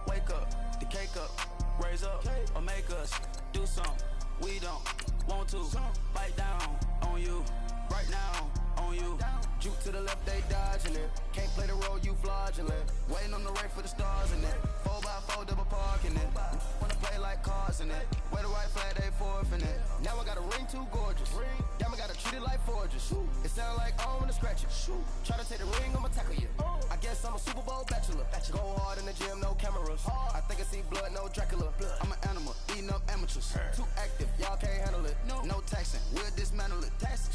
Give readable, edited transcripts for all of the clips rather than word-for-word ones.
wake up, the cake up, raise up, or make us do something we don't want to. Bite down on you, right now on you. Juke to the left, they dodging it. Can't play the role, you fraudulent. Waiting on the right for the stars in it. 4x4 double parking it. Wanna play like cars in it. Wear the white flag, they forfeit it. Now I got a ring too gorgeous. Damn, I gotta treat it like forges. It sound like I wanna scratch it. Try to take the ring, I'ma tackle you. I guess I'm a Super Bowl bachelor. Go hard in the gym, no cameras. I think I see blood, no Dracula. I'm an animal, eating up amateurs. Too active, y'all can't handle it. No taxing, we'll dismantle it.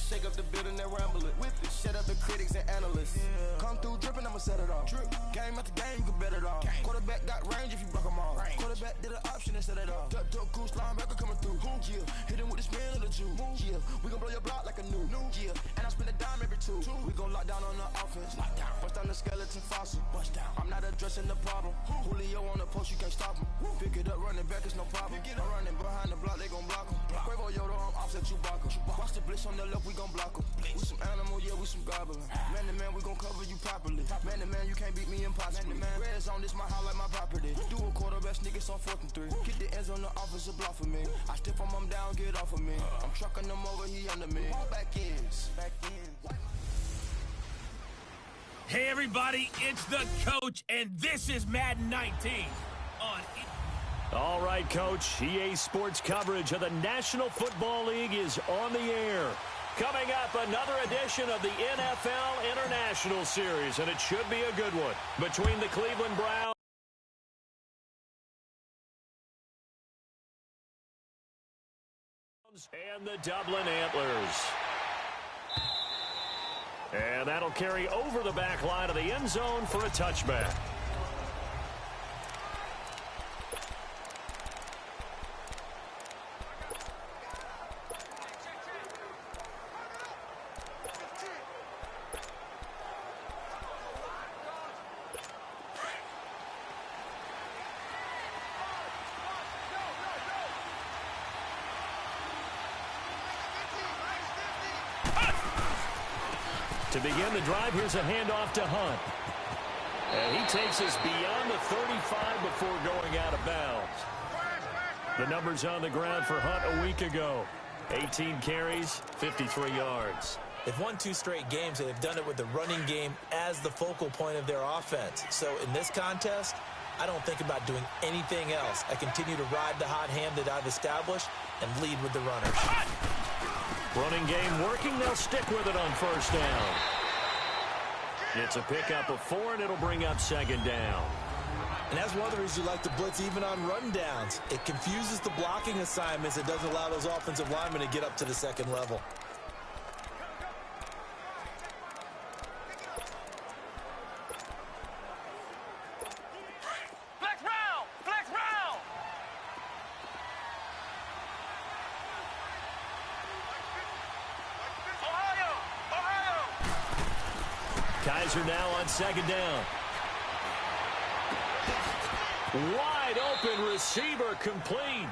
Shake up the building and ramble it. Whip it, shut up the critics and analysts. Come through dripping, I'ma set it off. Game after game, you can bet it off. Quarterback got range if you block them off. Quarterback did an option and set it off. Duck goose linebacker coming through. Yeah, hit him with the spin of the Jew. Yeah, we gon' blow your block like a new. Yeah, and I spend a dime every two. We gon' lock down on the offense. Bust down the skeleton fossil. Bust down. I'm not addressing the problem. Julio on the post, you can't stop him. Pick it up, running back, it's no problem. I'm running behind the block, they gon' block him. Quavo Yoda, I'm offset Chewbacca. Watch the blitz on the left, we gon' block him. We some animal, yeah, we some goblin. Man to man, we gon' cover you properly. Man to man, you can't beat me impossibly. Red zone, this my highlight, my property. Do a quarterback sneak, it's on 4th and 3. Get the ends on the offensive block for me. I stiff him, I'm down, get off of me. I'm trucking them over, he under me. Back ends. Hey everybody, it's the coach, and this is Madden 19 on. All right, Coach. EA Sports coverage of the National Football League is on the air. Coming up, another edition of the NFL International Series, and it should be a good one between the Cleveland Browns and the Dublin Antlers. And that'll carry over the back line of the end zone for a touchback. To begin the drive, here's a handoff to Hunt. And he takes us beyond the 35 before going out of bounds. The numbers on the ground for Hunt a week ago. 18 carries, 53 yards. They've won 2 straight games, and they've done it with the running game as the focal point of their offense. So in this contest, I don't think about doing anything else. I continue to ride the hot hand that I've established and lead with the runners. Running game working. They'll stick with it on first down. It's a pickup of 4, and it'll bring up 2nd down. And that's one of the reasons you like to blitz even on run downs. It confuses the blocking assignments. It doesn't allow those offensive linemen to get up to the 2nd level. Kaiser now on 2nd down. Wide open receiver complete.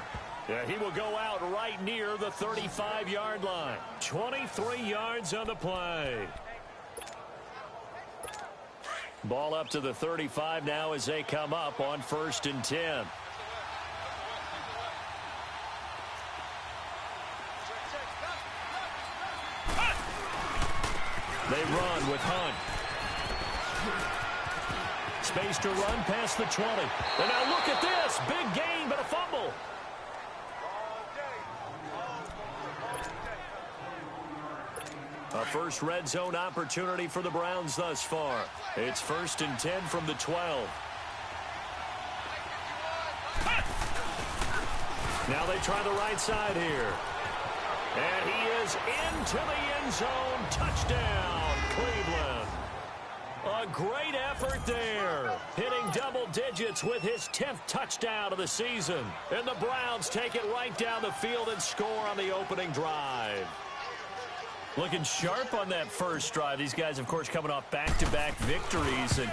Yeah, he will go out right near the 35-yard line. 23 yards on the play. Ball up to the 35 now as they come up on 1st and 10. They run with Hunt. Space to run past the 20. And now look at this. Big gain, but a fumble. A first red zone opportunity for the Browns thus far. It's 1st and 10 from the 12. Now they try the right side here. And he is into the end zone. Touchdown, Cleveland. A great effort there. Hitting double digits with his 10th touchdown of the season. And the Browns take it right down the field and score on the opening drive. Looking sharp on that first drive. These guys, of course, coming off back-to-back victories. And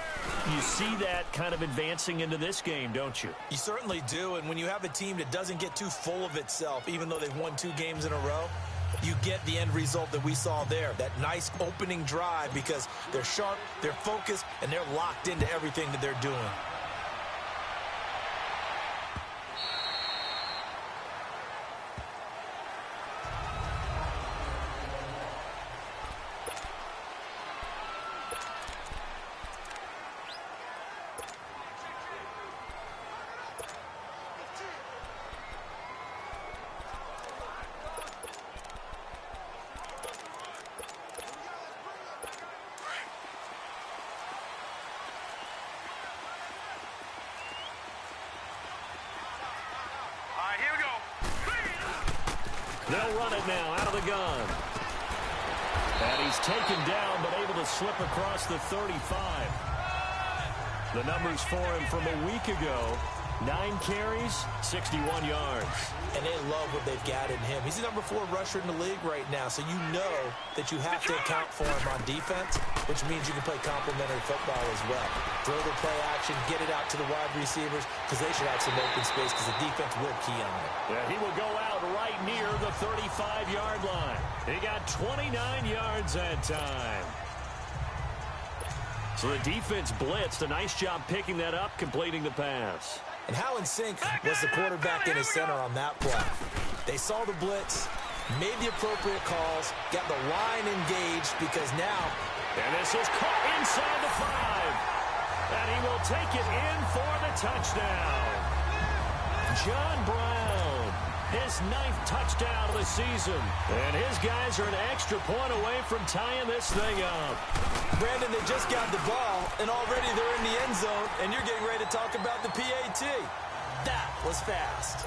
you see that kind of advancing into this game, don't you? You certainly do. And when you have a team that doesn't get too full of itself, even though they've won 2 games in a row, you get the end result that we saw there. That nice opening drive because they're sharp, they're focused, and they're locked into everything that they're doing. They'll run it now out of the gun. And he's taken down, but able to slip across the 35. The numbers for him from a week ago: 9 carries, 61 yards. And they love what they've got in him. He's the number 4 rusher in the league right now, so you know that you have to account for him on defense, which means you can play complementary football as well. Throw the play action, get it out to the wide receivers, because they should have some open space, because the defense will key on it. Yeah, he will go out right near the 35-yard line. He got 29 yards that time. So the defense blitzed. A nice job picking that up, completing the pass. And how in sync was the quarterback and his center on that play? They saw the blitz, made the appropriate calls, got the line engaged, because now... And this is caught inside the 5. And he will take it in for the touchdown. John Brown, his 9th touchdown of the season. And his guys are an extra point away from tying this thing up. Brandon, they just got the ball, and already they're in the end zone, and you're getting ready to talk about the PAT. That was fast.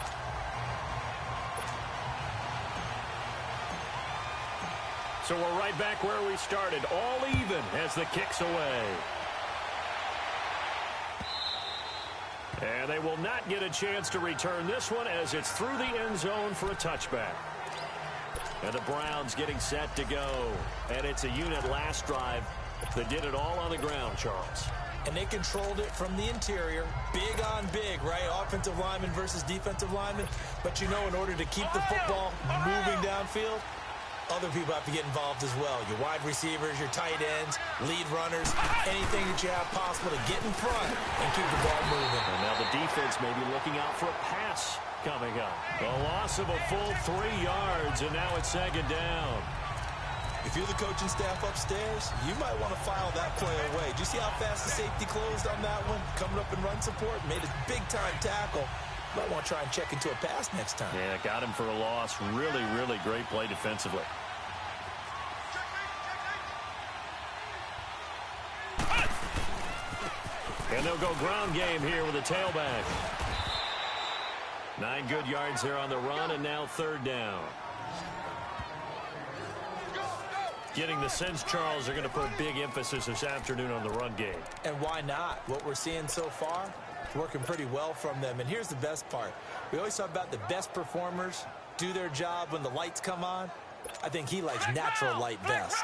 So we're right back where we started, all even as the kick's away. And they will not get a chance to return this one as it's through the end zone for a touchback. And the Browns getting set to go. And it's a unit last drive that did it all on the ground, Charles. And they controlled it from the interior. Big on big, right? Offensive lineman versus defensive lineman. But you know, in order to keep the football moving downfield, other people have to get involved as well. Your wide receivers, your tight ends, lead runners, anything that you have possible to get in front and keep the ball moving. And now the defense may be looking out for a pass coming up. A loss of a full 3 yards, and now it's 2nd down. If you're the coaching staff upstairs, you might want to file that play away. Do you see how fast the safety closed on that one? Coming up in run support, made a big-time tackle. Might want to try and check into a pass next time. Yeah, got him for a loss. Really, really great play defensively. And they'll go ground game here with a tailback. 9 good yards there on the run, and now 3rd down. Getting the sense, Charles, they're going to put big emphasis this afternoon on the run game. And why not? What we're seeing so far, working pretty well from them. And here's the best part. We always talk about the best performers do their job when the lights come on. I think he likes natural light best.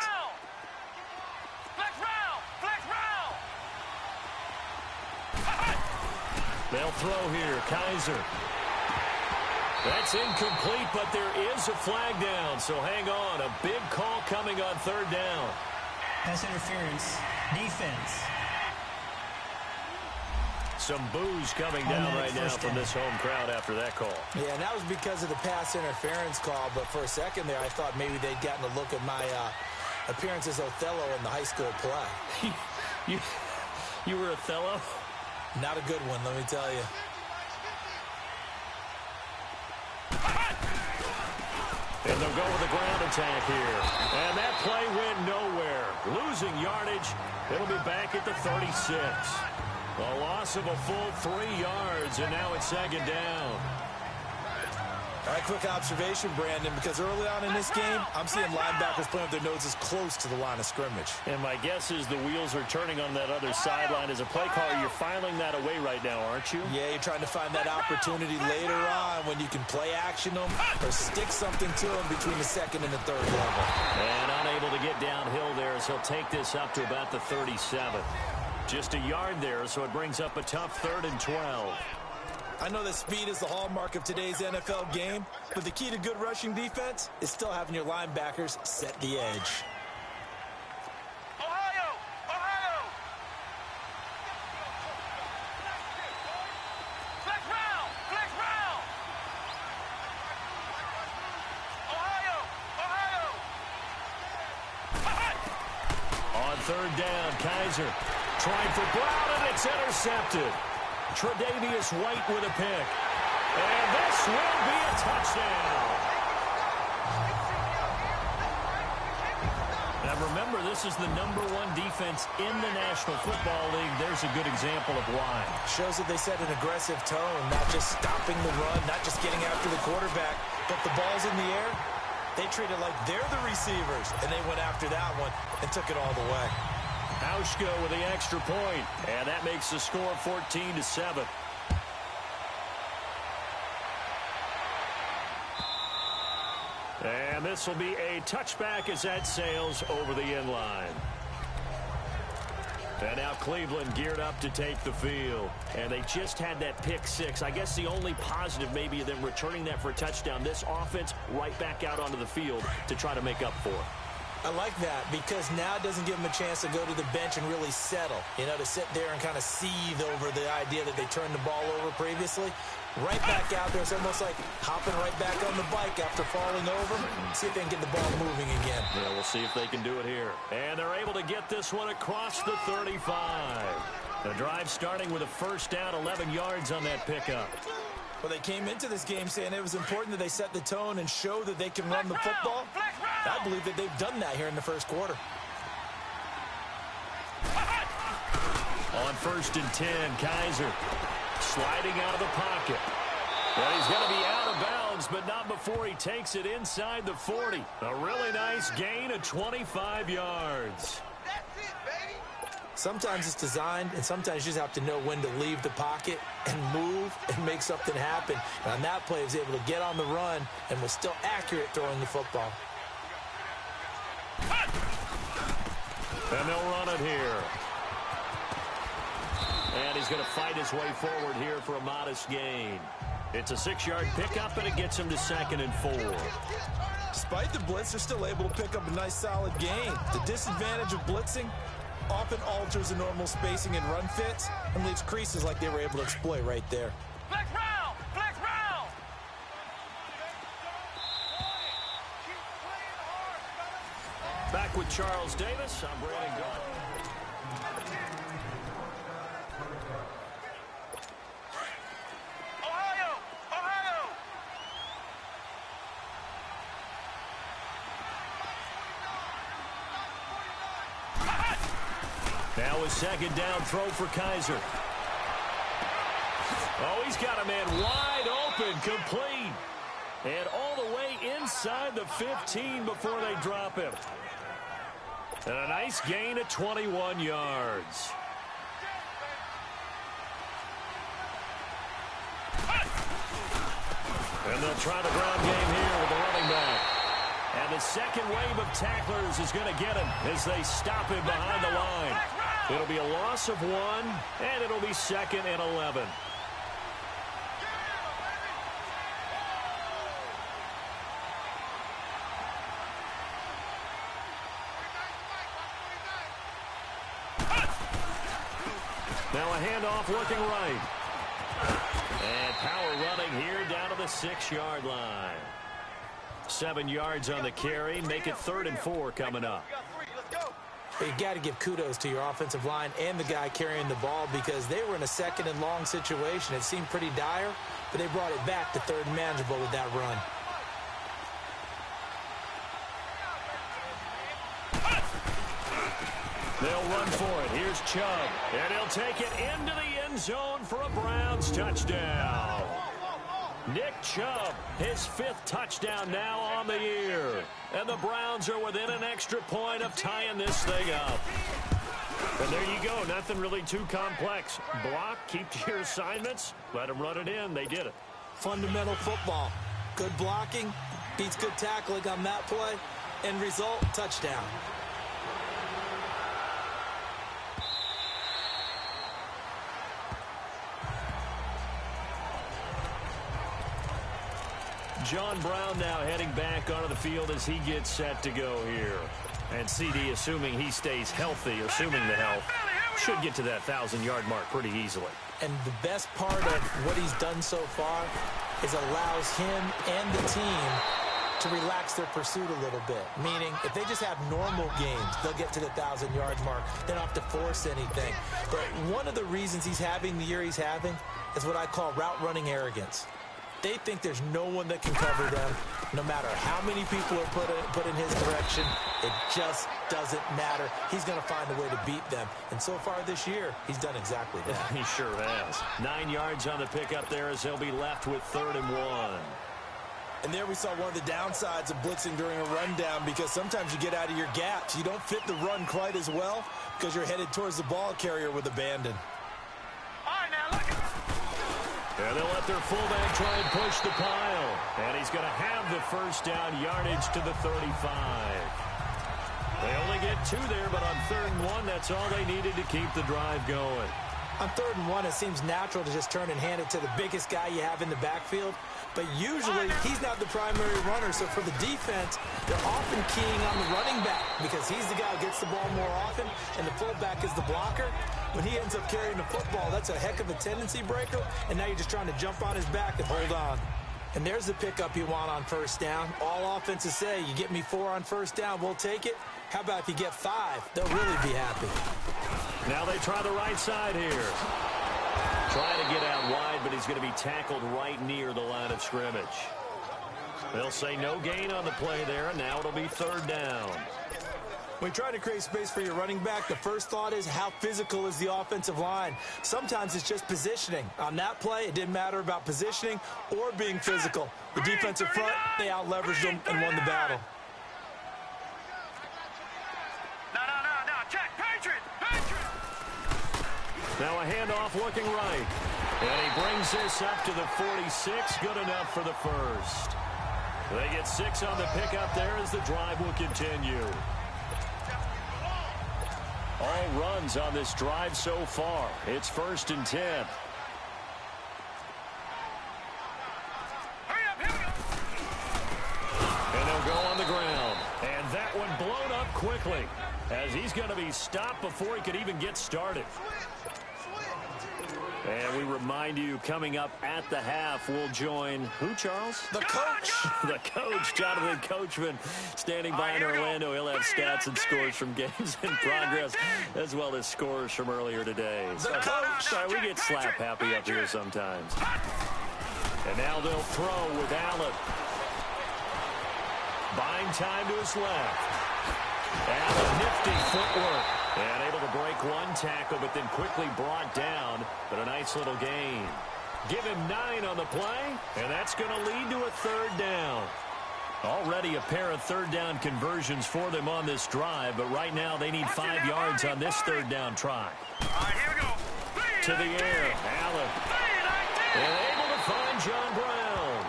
They'll throw here. Kaiser. That's incomplete, but there is a flag down, so hang on. A big call coming on 3rd down. Pass interference. Defense. Some boos coming down right now from this home crowd after that call. Yeah, and that was because of the pass interference call, but for a second there, I thought maybe they'd gotten a look at my appearance as Othello in the high school play. You were Othello? Not a good one, let me tell you. And they'll go with a ground attack here. And that play went nowhere. Losing yardage. It'll be back at the 36. A loss of a full 3 yards, and now it's 2nd down. All right, quick observation, Brandon, because early on in this game, I'm seeing linebackers playing with their noses close to the line of scrimmage. And my guess is the wheels are turning on that other sideline. As a play caller, you're filing that away right now, aren't you? Yeah, you're trying to find that opportunity later on when you can play action them or stick something to them between the 2nd and the 3rd level. And unable to get downhill there as he'll take this up to about the 37. Just a yard there, so it brings up a tough 3rd and 12. I know that speed is the hallmark of today's NFL game, but the key to good rushing defense is still having your linebackers set the edge. Ohio! Ohio! Flex round! Flex round! Ohio! Ohio! On 3rd down, Kaiser trying for Brown, and it's intercepted. Tre'Davious White with a pick. And this will be a touchdown. Now remember, this is the #1 defense in the National Football League. There's a good example of why. Shows that they set an aggressive tone, not just stopping the run, not just getting after the quarterback, But the ball's in the air, they treat it like they're the receivers, and they went after that one and took it all the way. Hauschka with the extra point, and that makes the score 14-7. And this will be a touchback as that sails over the end line. And now Cleveland geared up to take the field. And they just had that pick six. I guess the only positive maybe of them returning that for a touchdown. This offense right back out onto the field to try to make up for it. I like that because now it doesn't give them a chance to go to the bench and really settle, to sit there and kind of seethe over the idea that they turned the ball over previously. Right back out there. It's almost like hopping right back on the bike after falling over. See if they can get the ball moving again. Yeah, we'll see if they can do it here. And they're able to get this one across the 35. The drive starting with a first down, 11 yards on that pickup. Well, they came into this game saying it was important that they set the tone and show that they can run the football. I believe that they've done that here in the first quarter. On 1st and 10, Kaiser sliding out of the pocket. Well, he's going to be out of bounds, but not before he takes it inside the 40. A really nice gain of 25 yards. Sometimes it's designed, and sometimes you just have to know when to leave the pocket and move and make something happen. And on that play, he was able to get on the run and was still accurate throwing the football. And they'll run it here. And he's going to fight his way forward here for a modest gain. It's a 6-yard pickup, and it gets him to 2nd and 4. Despite the blitz, they're still able to pick up a nice, solid gain. The disadvantage of blitzing often alters the normal spacing and run fits and leaves creases like they were able to exploit right there. Flex round! Flex round! Back with Charles Davis. I'm Brandon Gault. Ohio! Ohio! Now a 2nd down throw for Kaiser. Oh, he's got a man wide open, complete. And all the way inside the 15 before they drop him. And a nice gain of 21 yards. And they'll try the ground game here with the running back. And the second wave of tacklers is going to get him as they stop him behind the line. It'll be a loss of 1, and it'll be 2nd and 11. Now a handoff looking right. And power running here down to the 6-yard line. 7 yards on the carry. Make it 3rd and 4 coming up. You got to give kudos to your offensive line and the guy carrying the ball because they were in a 2nd and long situation. It seemed pretty dire, but they brought it back to 3rd and manageable with that run. They'll run for it. Here's Chubb. And he'll take it into the end zone for a Browns touchdown. Nick Chubb, his 5th touchdown now on the year. And the Browns are within an extra point of tying this thing up. And there you go. Nothing really too complex. Block, keep to your assignments, let them run it in. They did it. Fundamental football. Good blocking beats good tackling on that play. End result, touchdown. John Brown now heading back onto the field as he gets set to go here. And CD, assuming he stays healthy, assuming the health, should get to that 1,000-yard mark pretty easily. And the best part of what he's done so far is allows him and the team to relax their pursuit a little bit. Meaning, if they just have normal games, they'll get to the 1,000-yard mark. They don't have to force anything. But one of the reasons he's having the year he's having is what I call route running arrogance. They think there's no one that can cover them. No matter how many people are put in his direction, it just doesn't matter. He's going to find a way to beat them. And so far this year, he's done exactly that. He sure has. 9 yards on the pickup there as he'll be left with 3rd and 1. And there we saw one of the downsides of blitzing during a rundown, because sometimes you get out of your gaps. You don't fit the run quite as well because you're headed towards the ball carrier with abandon. All right, now look at. And they'll let their fullback try and push the pile. And he's going to have the first down yardage to the 35. They only get 2 there, but on 3rd and 1, that's all they needed to keep the drive going. On 3rd and 1, it seems natural to just turn and hand it to the biggest guy you have in the backfield. But usually, he's not the primary runner. So for the defense, they're often keying on the running back because he's the guy who gets the ball more often, and the fullback is the blocker. When he ends up carrying the football, that's a heck of a tendency breaker, and now you're just trying to jump on his back and hold on. And there's the pickup you want on 1st down. All offenses say, you get me 4 on 1st down, we'll take it. How about if you get 5? They'll really be happy. Now they try the right side here. Trying to get out wide, but he's going to be tackled right near the line of scrimmage. They'll say no gain on the play there, and now it'll be 3rd down. When trying to create space for your running back, the first thought is how physical is the offensive line. Sometimes it's just positioning. On that play, it didn't matter about positioning or being physical. The defensive front, they out-leveraged them and won the battle. No, check. Patriot. Now a handoff looking right. And he brings this up to the 46. Good enough for the first. They get 6 on the pickup there as the drive will continue. All runs on this drive so far. It's 1st and 10. Hurry up, here we go. And they'll go on the ground. And that one blown up quickly as he's going to be stopped before he could even get started. And we remind you, coming up at the half, we'll join who, Charles? The coach. The coach, Jonathan Coachman, standing by in Orlando. He'll have stats and scores from games in progress, as well as scores from earlier today. The coach. Sorry, we get slap happy up here sometimes. And now they'll throw with Allen. Buying time to his left. Allen, nifty footwork. And able to break one tackle, but then quickly brought down. But a nice little gain. Give him 9 on the play, and that's going to lead to a 3rd down. Already a pair of 3rd down conversions for them on this drive, but right now they need 5 yards on this 3rd down try. All right, here we go. To the air, Allen. And able to find John Brown.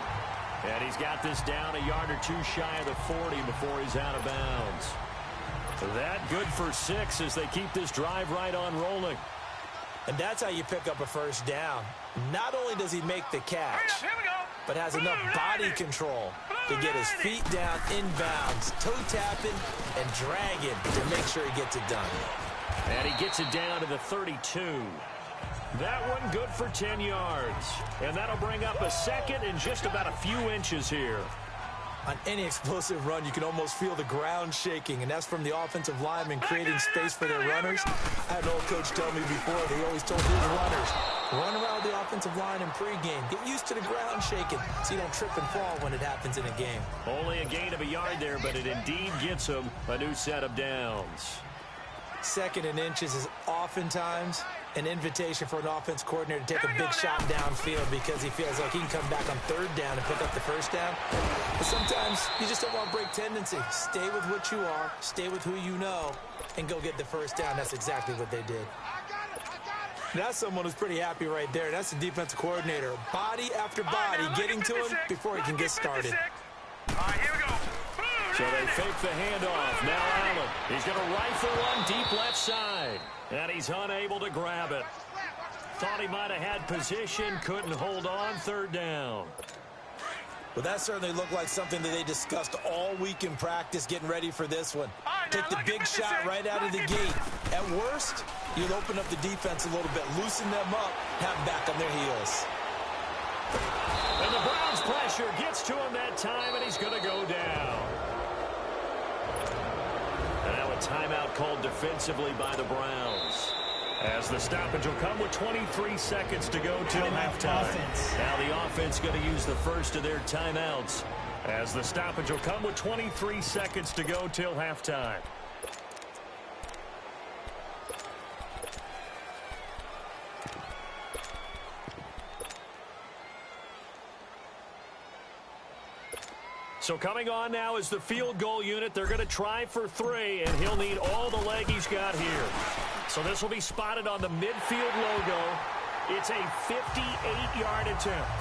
And he's got this down a yard or 2 shy of the 40 before he's out of bounds. That good for 6 as they keep this drive right on rolling. And that's how you pick up a 1st down. Not only does he make the catch, but has enough body control to get his feet down inbounds, toe tapping and dragging to make sure he gets it done. And he gets it down to the 32. That one good for 10 yards. And that'll bring up a 2nd and just about a few inches here. On any explosive run, you can almost feel the ground shaking, and that's from the offensive linemen creating space for their runners. I had an old coach tell me before, he always told his runners, run around the offensive line in pregame. Get used to the ground shaking so you don't trip and fall when it happens in a game. Only a gain of a yard there, but it indeed gets them a new set of downs. 2nd and inches is oftentimes an invitation for an offense coordinator to take a big shot downfield because he feels like he can come back on 3rd down and pick up the 1st down. But sometimes you just don't want to break tendency. Stay with what you are, stay with who you know, and go get the 1st down. That's exactly what they did. That's someone who's pretty happy right there. That's the defensive coordinator. Body after body getting to him before he can get started. All right, here we go. So they fake the handoff. Now Allen. He's going to rifle one deep left side. And he's unable to grab it. Thought he might have had position. Couldn't hold on. 3rd down. Well, that certainly looked like something that they discussed all week in practice getting ready for this one. Take the big shot right out of the gate. At worst, you'll open up the defense a little bit, loosen them up, have them back on their heels. And the Browns' pressure gets to him that time, and he's going to go down. And now a timeout called defensively by the Browns. As the stoppage will come with 23 seconds to go till halftime. Now the offense going to use the first of their timeouts. As the stoppage will come with 23 seconds to go till halftime. So coming on now is the field goal unit. They're going to try for 3, and he'll need all the leg he's got here. So this will be spotted on the midfield logo. It's a 58-yard attempt.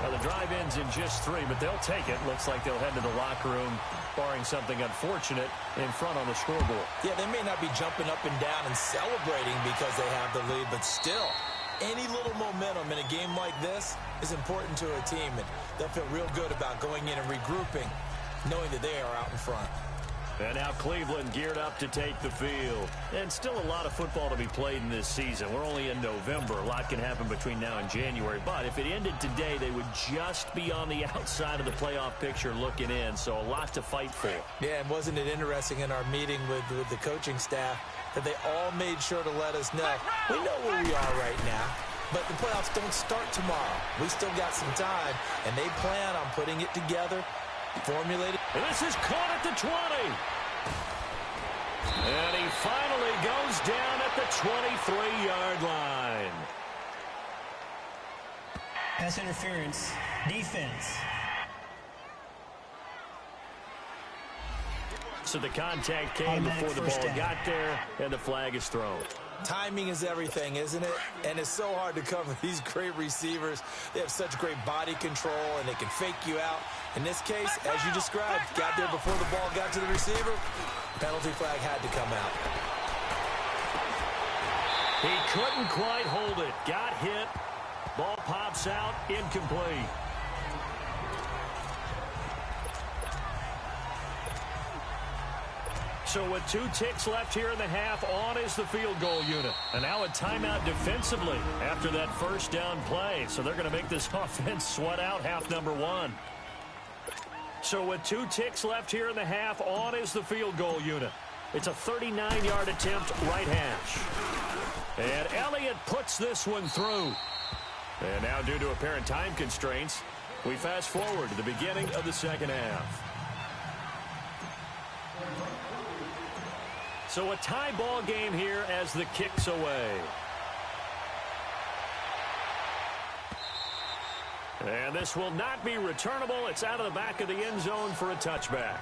Now, the drive ends in just 3, but they'll take it. Looks like they'll head to the locker room, barring something unfortunate, in front on the scoreboard. Yeah, they may not be jumping up and down and celebrating because they have the lead, but still, any little momentum in a game like this is important to a team, and they'll feel real good about going in and regrouping, knowing that they are out in front. And now Cleveland geared up to take the field. And still a lot of football to be played in this season. We're only in November. A lot can happen between now and January. But if it ended today, they would just be on the outside of the playoff picture looking in. So a lot to fight for. Yeah, and wasn't it interesting in our meeting with the coaching staff that they all made sure to let us know, we know where we are right now, but the playoffs don't start tomorrow. We still got some time, and they plan on putting it together, formulated. And this is caught at the 20. And he finally goes down at the 23-yard line. Pass interference. Defense. So the contact came before the ball got there, and the flag is thrown. Timing is everything, isn't it? And it's so hard to cover these great receivers. They have such great body control, and they can fake you out. In this case, as you described, got there before the ball got to the receiver. Penalty flag had to come out. He couldn't quite hold it. Got hit. Ball pops out. Incomplete. So with 2 ticks left here in the half, on is the field goal unit. And now a timeout defensively after that first down play. So they're going to make this offense sweat out half number 1. So with 2 ticks left here in the half, on is the field goal unit. It's a 39-yard attempt, right hash. And Elliott puts this one through. And now due to apparent time constraints, we fast forward to the beginning of the second half. So a tie ball game here as the kick's away. And this will not be returnable. It's out of the back of the end zone for a touchback.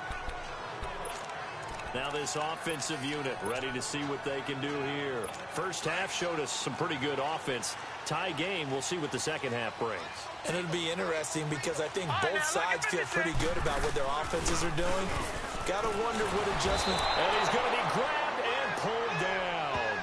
Now this offensive unit ready to see what they can do here. First half showed us some pretty good offense. Tie game, we'll see what the second half brings. And it'll be interesting because I think both sides feel pretty good about what their offenses are doing. Got to wonder what adjustment. And he's going to be grabbed and pulled down.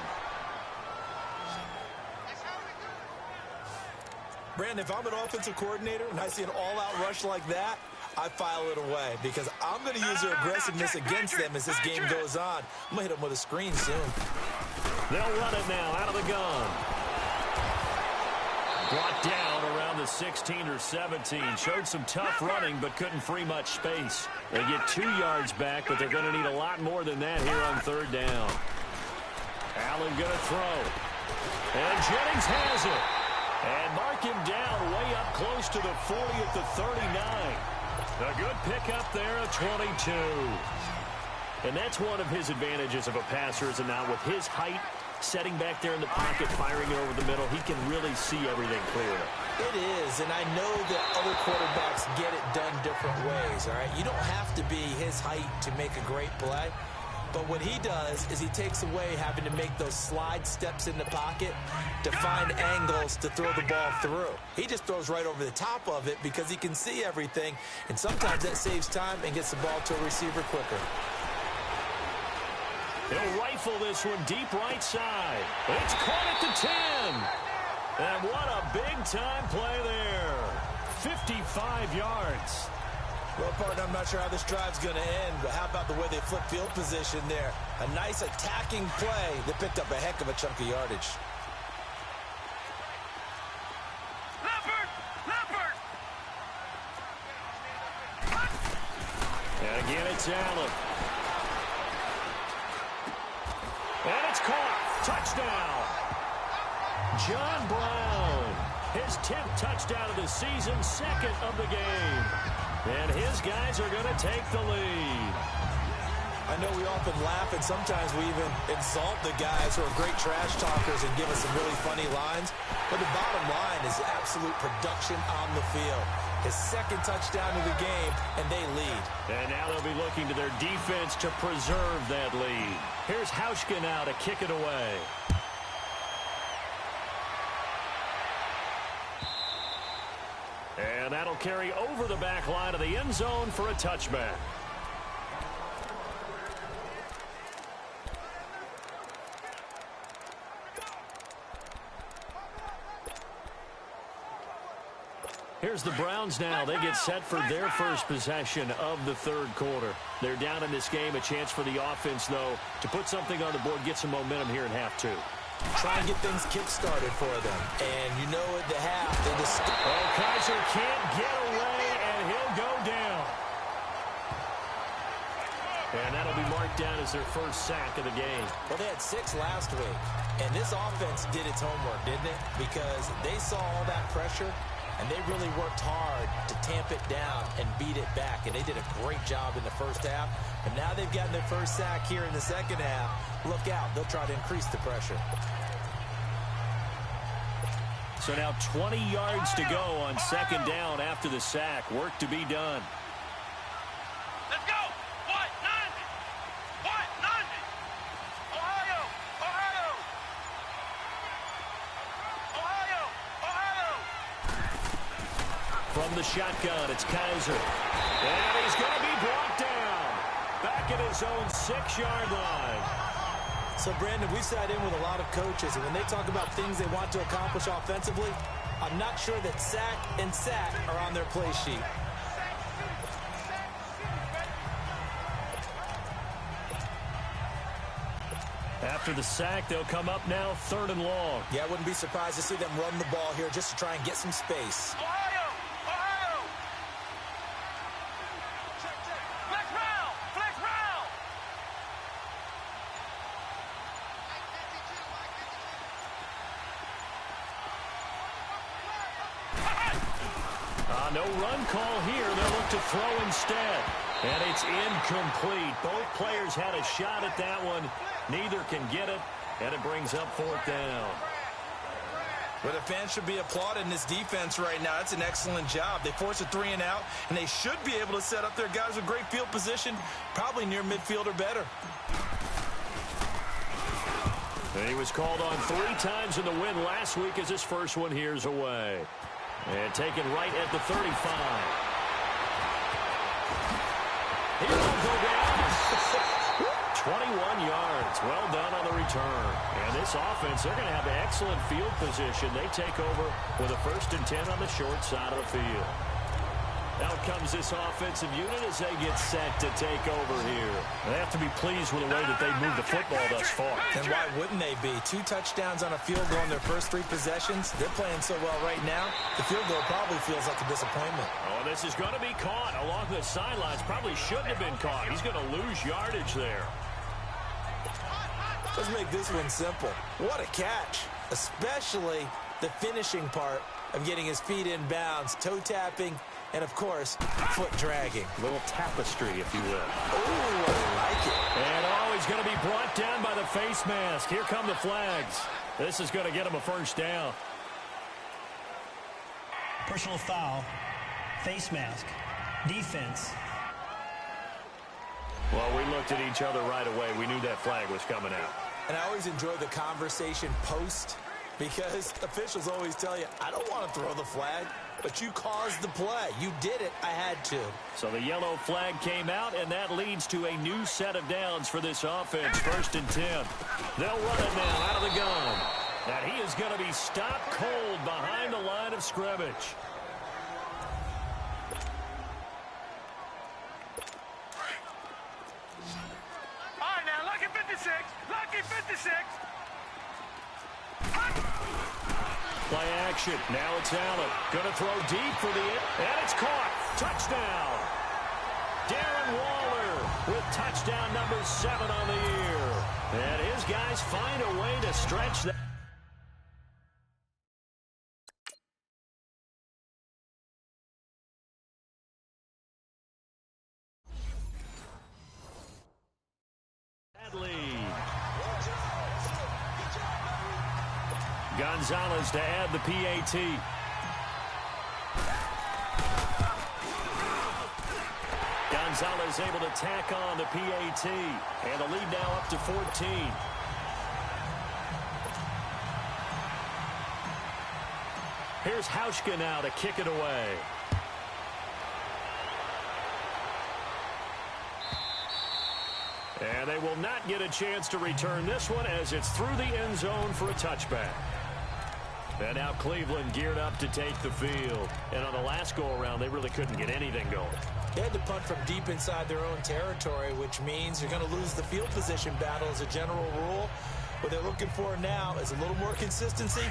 Brandon, if I'm an offensive coordinator and I see an all-out rush like that, I file it away because I'm going to use their aggressiveness against them as this game goes on. I'm going to hit them with a screen soon. They'll run it now out of the gun. Brought down around the 16 or 17. Showed some tough running, but couldn't free much space. They get 2 yards back, but they're going to need a lot more than that here on third down. Allen going to throw. And Jennings has it. And mark him down way up close to the 40 at the 39. A good pickup there at 22. And that's one of his advantages of a passer, is not with his height, setting back there in the pocket, firing it over the middle, he can really see everything clear. It is, and I know that other quarterbacks get it done different ways, all right? You don't have to be his height to make a great play, but what he does is he takes away having to make those slide steps in the pocket to find angles to throw the ball through. He just throws right over the top of it because he can see everything, and sometimes that saves time and gets the ball to a receiver quicker. He'll rifle this one deep right side. It's caught at the 10. And what a big-time play there. 55 yards. Well, partner, I'm not sure how this drive's going to end, but how about the way they flip field position there? A nice attacking play that picked up a heck of a chunk of yardage. And again, it's Allen. And it's caught. Touchdown. John Brown. His 10th touchdown of the season, second of the game. And his guys are going to take the lead. I know we often laugh, and sometimes we even insult the guys who are great trash talkers and give us some really funny lines. But the bottom line is absolute production on the field. his second touchdown of the game, and they lead. And now they'll be looking to their defense to preserve that lead. Here's Hauschka now to kick it away. And that'll carry over the back line of the end zone for a touchback. Here's the Browns now. They get set for their first possession of the third quarter. They're down in this game. A chance for the offense, though, to put something on the board, get some momentum here in half two. Try and get things kick-started for them. And you know at the half, they just... Oh, Kaiser can't get away, and he'll go down. And that'll be marked down as their first sack of the game. Well, they had 6 last week. And this offense did its homework, didn't it? Because they saw all that pressure, and they really worked hard to tamp it down and beat it back. And they did a great job in the first half. And now they've gotten their first sack here in the second half. Look out. They'll try to increase the pressure. So now 20 yards to go on second down after the sack. Work to be done. Let's go. What? 90. What? 90. Ohio. Ohio. Ohio. Ohio. From the shotgun, it's Kaiser. And he's going to be brought down. Back at his own 6-yard line. So, Brandon, we've sat in with a lot of coaches, and when they talk about things they want to accomplish offensively, I'm not sure that sack and sack are on their play sheet. After the sack, they'll come up now 3rd and long. Yeah, I wouldn't be surprised to see them run the ball here just to try and get some space. Ohio. Ohio. Flex round. Flex round. No run call here. They'll look to throw instead. And it's incomplete. Both players had a shot at that one. Neither can get it. And it brings up 4th down. Well, the fans should be applauding this defense right now. It's an excellent job. They forced a 3 and out, and they should be able to set up their guys with great field position, probably near midfield or better. And he was called on 3 times in the win last week as his first one here's away. And taken right at the 35. He will go down. 21 yards. Well done on the return. And this offense, they're going to have excellent field position. They take over with a 1st and 10 on the short side of the field. Out comes this offensive unit as they get set to take over here. They have to be pleased with the way that they've moved the football thus far. And why wouldn't they be? 2 touchdowns on a field goal in their first 3 possessions. They're playing so well right now, the field goal probably feels like a disappointment. Oh, this is going to be caught along the sidelines. Probably shouldn't have been caught. He's going to lose yardage there. Let's make this one simple. What a catch, especially the finishing part of getting his feet in bounds, toe tapping, and, of course, foot dragging. A little tapestry, if you will. Oh, I like it. And, he's going to be brought down by the face mask. Here come the flags. This is going to get him a 1st down. Personal foul, face mask, defense. Well, we looked at each other right away. We knew that flag was coming out. And I always enjoy the conversation post because officials always tell you, I don't want to throw the flag. But you caused the play. You did it. I had to. So the yellow flag came out, and that leads to a new set of downs for this offense. 1st and 10. They'll run it now out of the gun. And he is going to be stopped cold behind the line of scrimmage. All right, now, lucky 56. Lucky 56. Play action. Now it's Allen. Going to throw deep for the end. And it's caught. Touchdown. Darren Waller with touchdown number 7 on the year. And his guys find a way to stretch that. Gonzalez to add the PAT. Gonzalez able to tack on the PAT. And the lead now up to 14. Here's Hauschka now to kick it away. And they will not get a chance to return this one as it's through the end zone for a touchback. And now Cleveland geared up to take the field. And on the last go-around, they really couldn't get anything going. They had to punt from deep inside their own territory, which means you're going to lose the field position battle as a general rule. What they're looking for now is a little more consistency,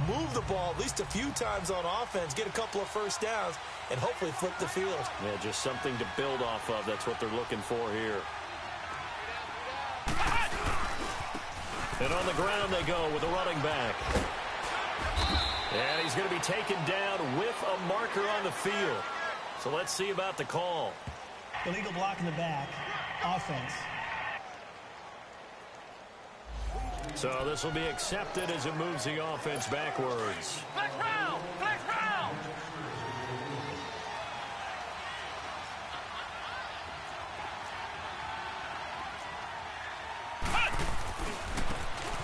move the ball at least a few times on offense, get a couple of first downs, and hopefully flip the field. Yeah, just something to build off of. That's what they're looking for here. And on the ground they go with a running back. And he's going to be taken down with a marker on the field. So let's see about the call. Illegal block in the back. Offense. So this will be accepted as it moves the offense backwards. Flex round! Flex round!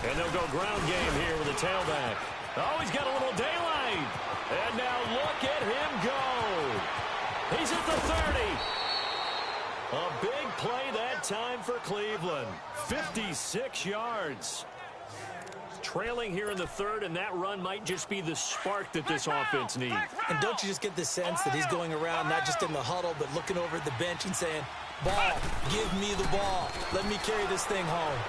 And they'll go ground game here with a tailback. Oh, he's got a little daylight. And now look at him go. He's at the 30. A big play that time for Cleveland. 56 yards. Trailing here in the third, and that run might just be the spark that this offense needs. And don't you just get the sense that he's going around not just in the huddle, but looking over at the bench and saying, ball, give me the ball. Let me carry this thing home.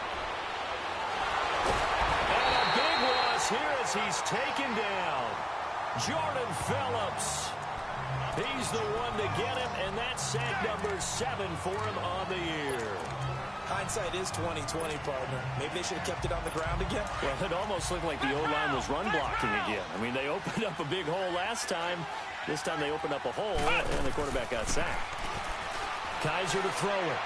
And a big loss here as he's taken down. Jordan Phillips. He's the one to get him, and that's sack number 7 for him on the year. Hindsight is 20/20, partner. Maybe they should have kept it on the ground again. Well, it almost looked like the O-line was run blocking again. I mean, they opened up a big hole last time. This time they opened up a hole, and the quarterback got sacked. Kaiser to throw it.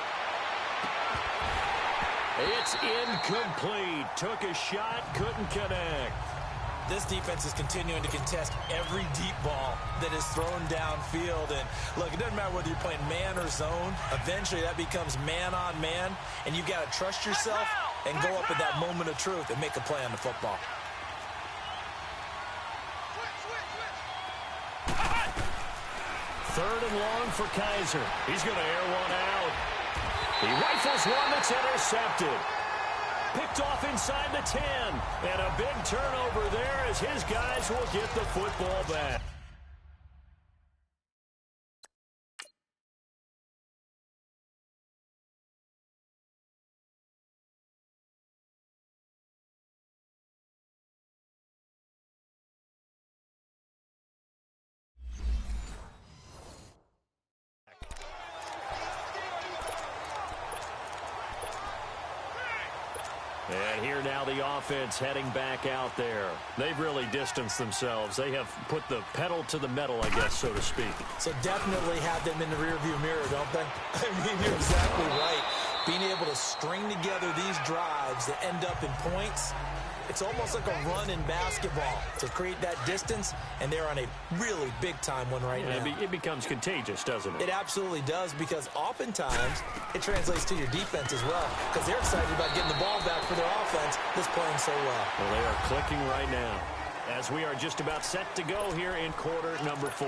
It's incomplete. Took a shot, couldn't connect. This defense is continuing to contest every deep ball that is thrown downfield. And, look, it doesn't matter whether you're playing man or zone. Eventually, that becomes man-on-man, and you've got to trust yourself and go up at that moment of truth and make a play on the football. Third and long for Kaiser. He's going to air one out. He rifles one that's intercepted. Picked off inside the 10. And a big turnover there as his guys will get the football back. And here now the offense heading back out there. They've really distanced themselves. They have put the pedal to the metal, I guess, so to speak. So definitely have them in the rearview mirror, don't they? I mean, you're exactly right. Being able to string together these drives that end up in points, it's almost like a run in basketball to create that distance, and they're on a really big-time one right now. It becomes contagious, doesn't it? It absolutely does, because oftentimes it translates to your defense as well, because they're excited about getting the ball back for their offense that's playing so well. Well, they are clicking right now as we are just about set to go here in quarter number 4.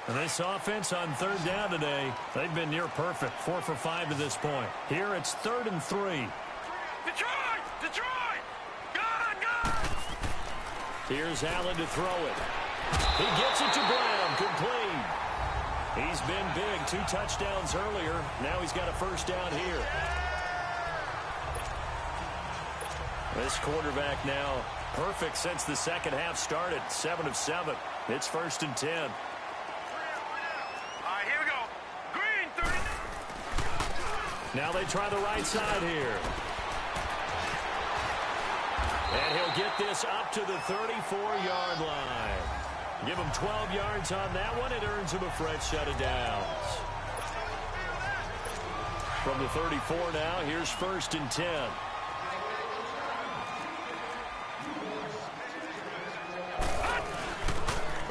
And this offense on third down today, they've been near perfect, 4 for 5 to this point. Here it's 3rd and 3. Detroit! Detroit! Gun! Here's Allen to throw it. He gets it to Brown, complete. He's been big, 2 touchdowns earlier. Now he's got a first down here. This quarterback now perfect since the second half started, 7 of 7. It's 1st and 10. All right, here we go. Green, 30. Now they try the right side here. And he'll get this up to the 34-yard line. Give him 12 yards on that one. It earns him a fresh set of downs. From the 34 now, here's 1st and 10.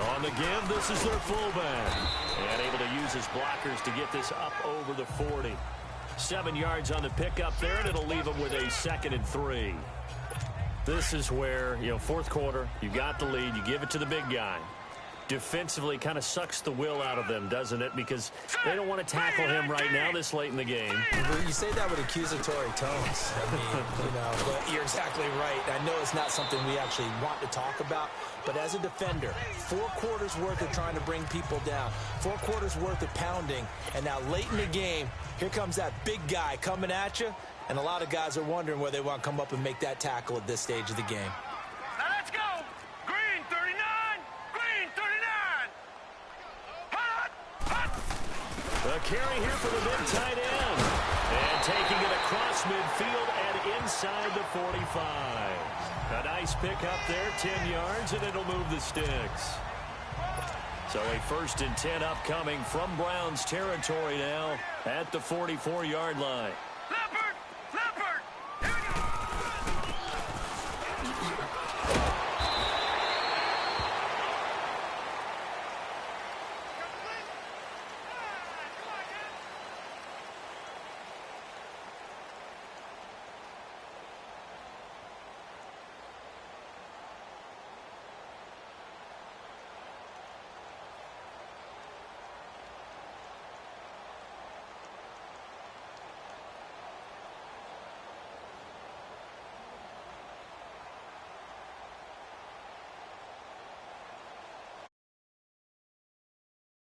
On the give, this is their fullback. And able to use his blockers to get this up over the 40. 7 yards on the pickup there, and it'll leave them with a 2nd and 3. This is where, fourth quarter, you got the lead, you give it to the big guy. Defensively kind of sucks the will out of them, doesn't it? Because they don't want to tackle him right now this late in the game. You say that with accusatory tones. I mean, but you're exactly right. I know it's not something we actually want to talk about, but as a defender, 4 quarters worth of trying to bring people down, 4 quarters worth of pounding, and now late in the game, here comes that big guy coming at you, and a lot of guys are wondering where they want to come up and make that tackle at this stage of the game. Now let's go. Green 39. Green 39. Hot. Hot. A carry here for the big tight end. And taking it across midfield and inside the 45. A nice pickup there, 10 yards, and it'll move the sticks. So a 1st and 10 upcoming from Browns territory now at the 44-yard line.